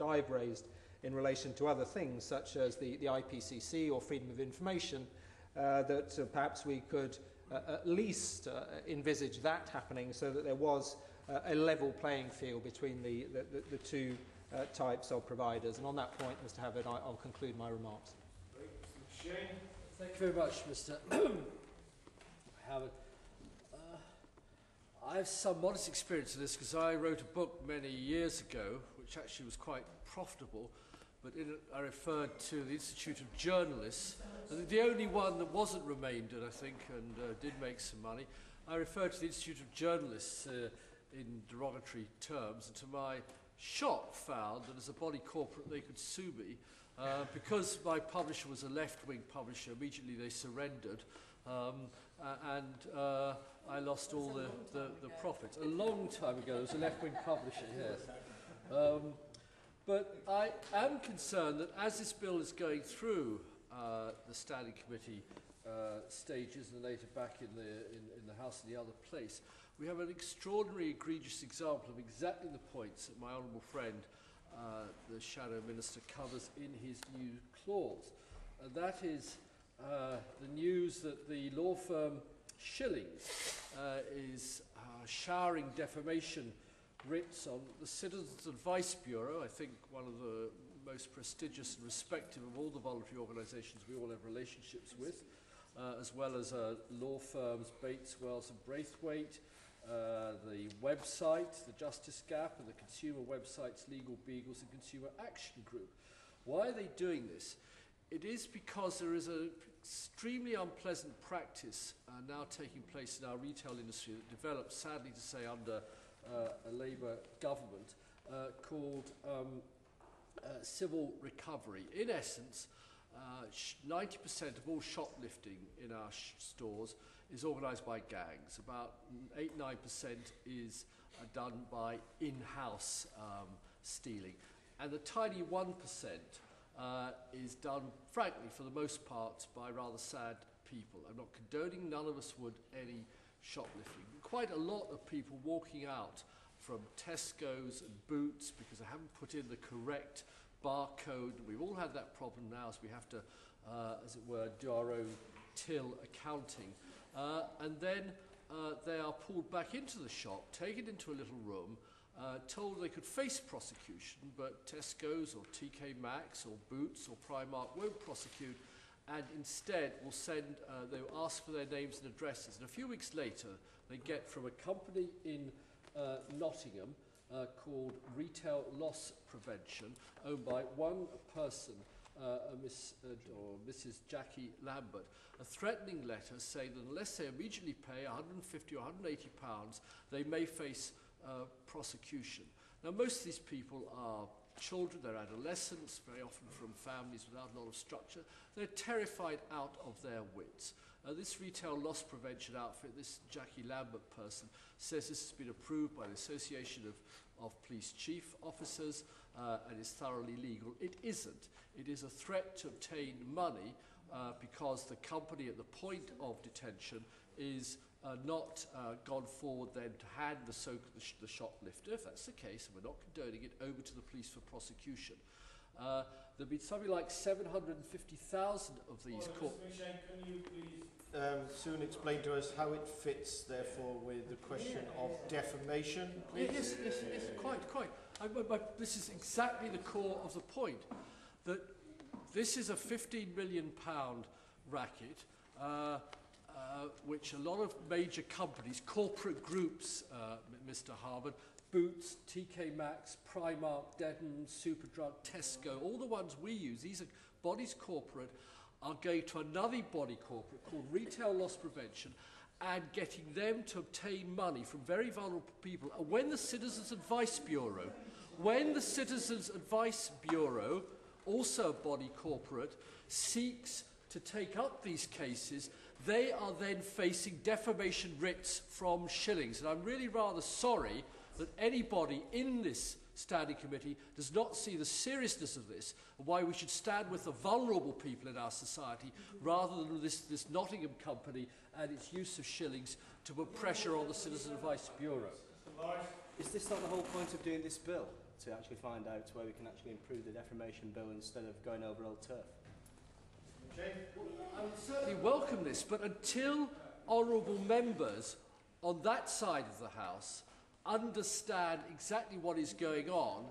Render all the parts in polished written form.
I've raised in relation to other things, such as the IPCC or freedom of information, that perhaps we could at least envisage that happening so that there was a level playing field between the two types of providers. And on that point, Mr. Havard, I'll conclude my remarks. MacShane. Thank you very much, Mr. Havard. I have some modest experience of this because I wrote a book many years ago, which actually was quite profitable, but in it I referred to the Institute of Journalists, and the only one that wasn't remaindered, I think, and did make some money. I referred to the Institute of Journalists in derogatory terms, and to my shock found that as a body corporate they could sue me because my publisher was a left-wing publisher. Immediately they surrendered, and I lost all the profits. A long time ago there was a left-wing publisher here. But I am concerned that as this bill is going through the Standing Committee stages and later back in the House and the other place, we have an extraordinary, egregious example of exactly the points that my honourable friend, the Shadow Minister, covers in his new clause. And that is the news that the law firm Schillings is showering defamation writs on the Citizens Advice Bureau, I think one of the most prestigious and respected of all the voluntary organisations we all have relationships with, as well as law firms Bates, Wells and Braithwaite, the website, the Justice Gap, and the consumer websites Legal Beagles and Consumer Action Group. Why are they doing this? It is because there is an extremely unpleasant practice now taking place in our retail industry that developed, sadly to say, under a Labour government called civil recovery. In essence, 90% of all shoplifting in our stores is organised by gangs. About 8-9% is done by in-house stealing. And the tiny 1% is done, frankly, for the most part, by rather sad people. I'm not condoning, none of us would, any shoplifting. Quite a lot of people walking out from Tesco's and Boots because they haven't put in the correct barcode. We've all had that problem now, as we have to, as it were, do our own till accounting. And then they are pulled back into the shop, taken into a little room, told they could face prosecution, but Tesco's or TKmax or Boots or Primark won't prosecute, and instead will send, they will ask for their names and addresses. And a few weeks later, they get from a company in Nottingham called Retail Loss Prevention, owned by one person, Mrs. Jackie Lamvbert, a threatening letter saying that unless they immediately pay £150 or £180, they may face prosecution. Now, most of these people are children, they're adolescents, very often from families without a lot of structure. They're terrified out of their wits. This retail loss prevention outfit, this Jackie Lamvbert person, says this has been approved by the Association of Police Chief Officers and is thoroughly legal. It isn't. It is a threat to obtain money because the company at the point of detention is not gone forward then to hand the shoplifter, if that's the case, and we're not condoning it, over to the police for prosecution. There'll be something like 750,000 of these caught. Mr. MacShane, can you please soon explain to us how it fits, therefore, with the question of defamation, please? Yes, quite. This is exactly the core of the point, that this is a £15 million racket, which a lot of major companies, corporate groups, Mr. Harvard, Boots, TKmax, Primark, Denis, Superdrug, Tesco, all the ones we use, these are bodies corporate, are going to another body corporate called Retail Loss Prevention and getting them to obtain money from very vulnerable people. And when the Citizens Advice Bureau, also a body corporate, seeks to take up these cases, they are then facing defamation writs from Schillings. And I'm really rather sorry that anybody in this standing committee does not see the seriousness of this, and why we should stand with the vulnerable people in our society rather than this Nottingham company and its use of Schillings to put pressure on the Citizen Advice Bureau. Is this not the whole point of doing this bill? to actually find out where we can actually improve the defamation bill instead of going over old turf. I would certainly welcome this, but until honourable members on that side of the House understand exactly what is going on,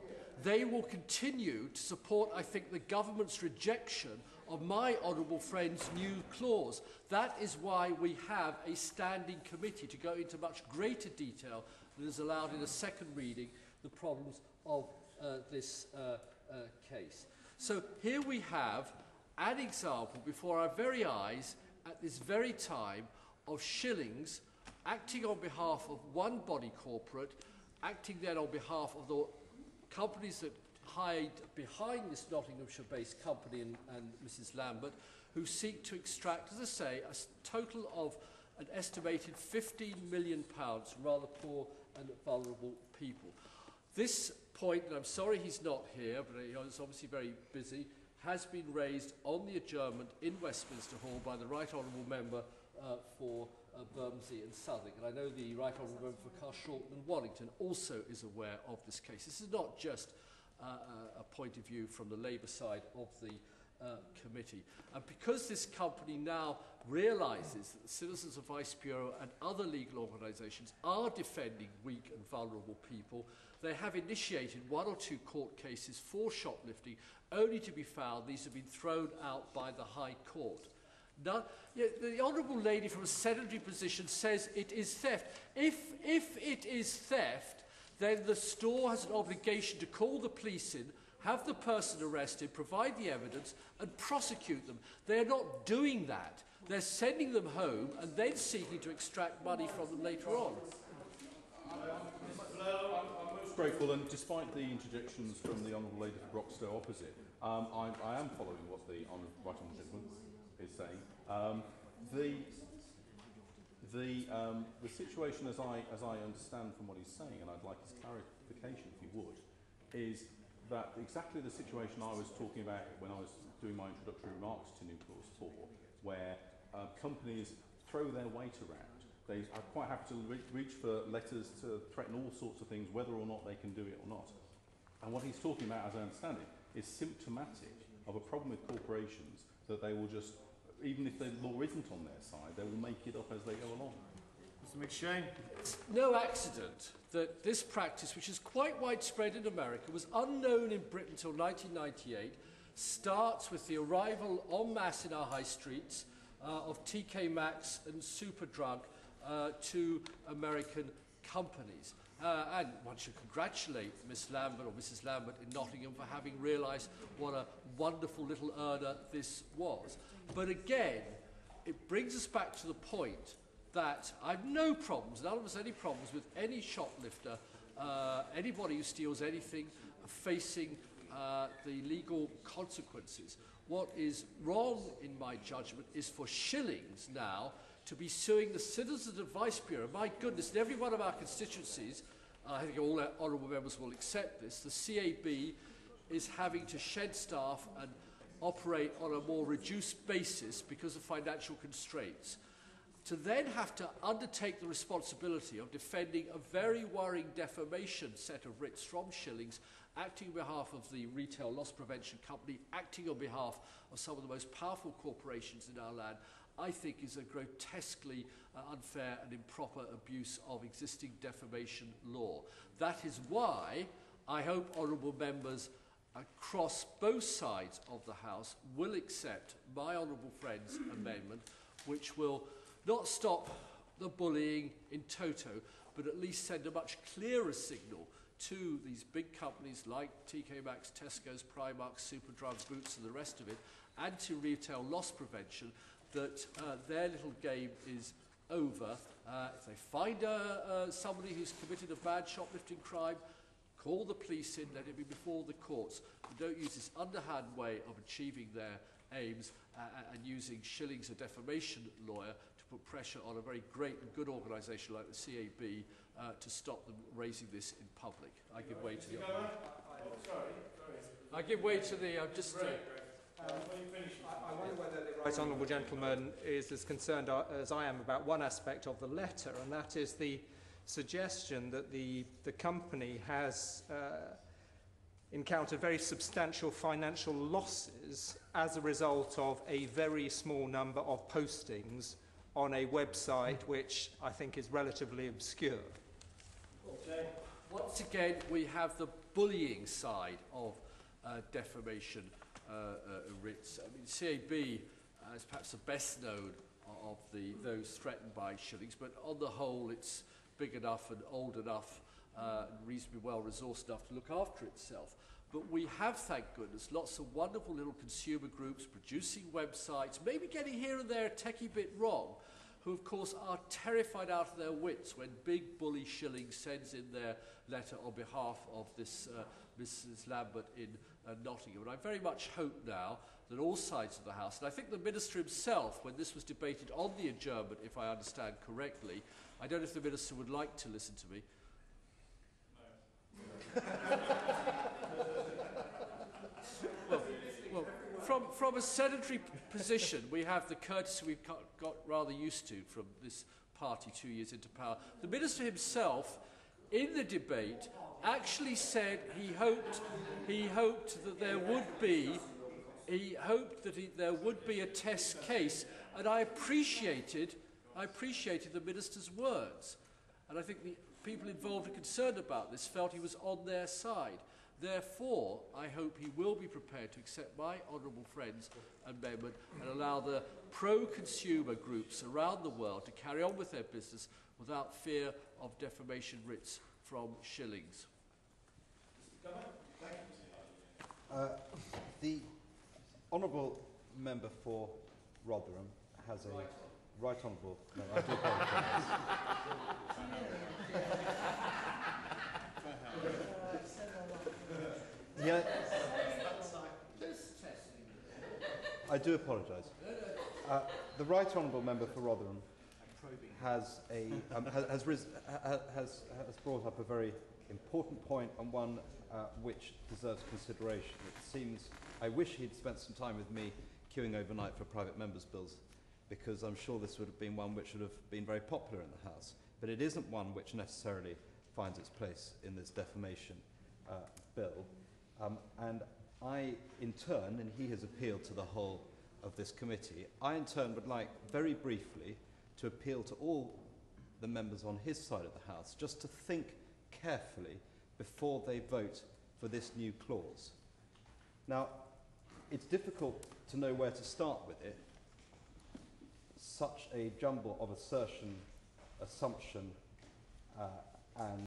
they will continue to support, I think, the government's rejection of my honourable friend's new clause. That is why we have a standing committee to go into much greater detail than is allowed in a second reading the problems of this case. So here we have an example before our very eyes at this very time of Shillings acting on behalf of one body corporate, acting then on behalf of the companies that hide behind this Nottinghamshire-based company and Mrs. Lambert, who seek to extract, as I say, a total of an estimated £15 million from rather poor and vulnerable people. This point, and I'm sorry he's not here, but he's obviously very busy, has been raised on the adjournment in Westminster Hall by the Right Honourable Member for Bermondsey and Southwark. And I know the Right Honourable Member for Carshalton and Wallington also is aware of this case. This is not just a point of view from the Labour side of the committee. And because this company now realises that the Citizens Advice Bureau and other legal organisations are defending weak and vulnerable people, they have initiated 1 or 2 court cases for shoplifting, only to be found these have been thrown out by the High Court. Now, the Honourable Lady from a sedentary position says it is theft. If it is theft, then the store has an obligation to call the police in, have the person arrested, provide the evidence, and prosecute them. They are not doing that. They're sending them home and then seeking to extract money from them later on. I'm most grateful, and despite the interjections from the Honourable Lady for Broxtowe opposite, I am following what the Right Honourable Gentleman is saying. The situation, as I understand from what he's saying, and I'd like his clarification if he would, is that exactly the situation I was talking about when I was doing my introductory remarks to New Clause 4, where companies throw their weight around. They are quite happy to reach for letters to threaten all sorts of things, whether or not they can do it or not. And what he's talking about, as I understand it, is symptomatic of a problem with corporations, that they will just, even if the law isn't on their side, they will make it up as they go along. Mr. MacShane. It's no accident that this practice, which is quite widespread in America, was unknown in Britain until 1998, starts with the arrival en masse in our high streets of TKmax and Superdrug to American companies. And one should congratulate Miss Lambert or Mrs. Lambert in Nottingham for having realised what a wonderful little earner this was. But again, it brings us back to the point that I have no problems, none of us any problems with any shoplifter, anybody who steals anything facing the legal consequences. What is wrong, in my judgment, is for Shillings now to be suing the Citizens Advice Bureau. My goodness, in every one of our constituencies, I think all our honourable members will accept this, the CAB is having to shed staff and operate on a more reduced basis because of financial constraints. To then have to undertake the responsibility of defending a very worrying defamation set of writs from Shillings, acting on behalf of the Retail Loss Prevention Company, acting on behalf of some of the most powerful corporations in our land, I think is a grotesquely unfair and improper abuse of existing defamation law. That is why I hope honourable members across both sides of the House will accept my honourable friend's amendment, which will not stop the bullying in toto, but at least send a much clearer signal to these big companies like TKmax, Tesco's, Primark, Superdrug, Boots and the rest of it, and to retail loss prevention, that their little game is over. If they find somebody who's committed a bad shoplifting crime, call the police in, let it be before the courts. But don't use this underhand way of achieving their aims and using Shillings, a defamation lawyer, to put pressure on a very great and good organisation like the CAB to stop them raising this in public. I give way to the... I give way to the... I wonder whether the Right Honourable Gentleman is as concerned as I am about one aspect of the letter, and that is the suggestion that the company has encountered very substantial financial losses as a result of a very small number of postings on a website which I think is relatively obscure. Okay. Once again, we have the bullying side of defamation writs. I mean, CAB is perhaps the best known of those threatened by Shillings, but on the whole, it's big enough and old enough and reasonably well resourced enough to look after itself. But we have, thank goodness, lots of wonderful little consumer groups producing websites, maybe getting here and there a techie bit wrong, who of course are terrified out of their wits when big bully Shillings sends in their letter on behalf of this Mrs. Lambert in Nottingham. And I very much hope now that all sides of the House, and I think the Minister himself, when this was debated on the adjournment, if I understand correctly, I don't know if the Minister would like to listen to me. From a sedentary position, we have the courtesy we've got rather used to from this party 2 years into power. The Minister himself, in the debate, actually said he hoped that there would be a test case, and I appreciated the Minister's words, and I think the people involved and concerned about this felt he was on their side. Therefore, I hope he will be prepared to accept my honourable friend's amendment and allow the pro-consumer groups around the world to carry on with their business without fear of defamation writs from Shillings. The honourable member for Rotherham has a right honourable. No, I do apologise. Yeah, I do apologise. The right honourable member for Rotherham has brought up a very important point, and one which deserves consideration. It seems I wish he'd spent some time with me queuing overnight for private members' bills, because I'm sure this would have been one which would have been very popular in the House. But it isn't one which necessarily finds its place in this defamation bill. And I, in turn, and he has appealed to the whole of this committee, I, in turn, would like very briefly to appeal to all the members on his side of the House just to think carefully before they vote for this new clause. Now, it's difficult to know where to start with it. Such a jumble of assertion, assumption, and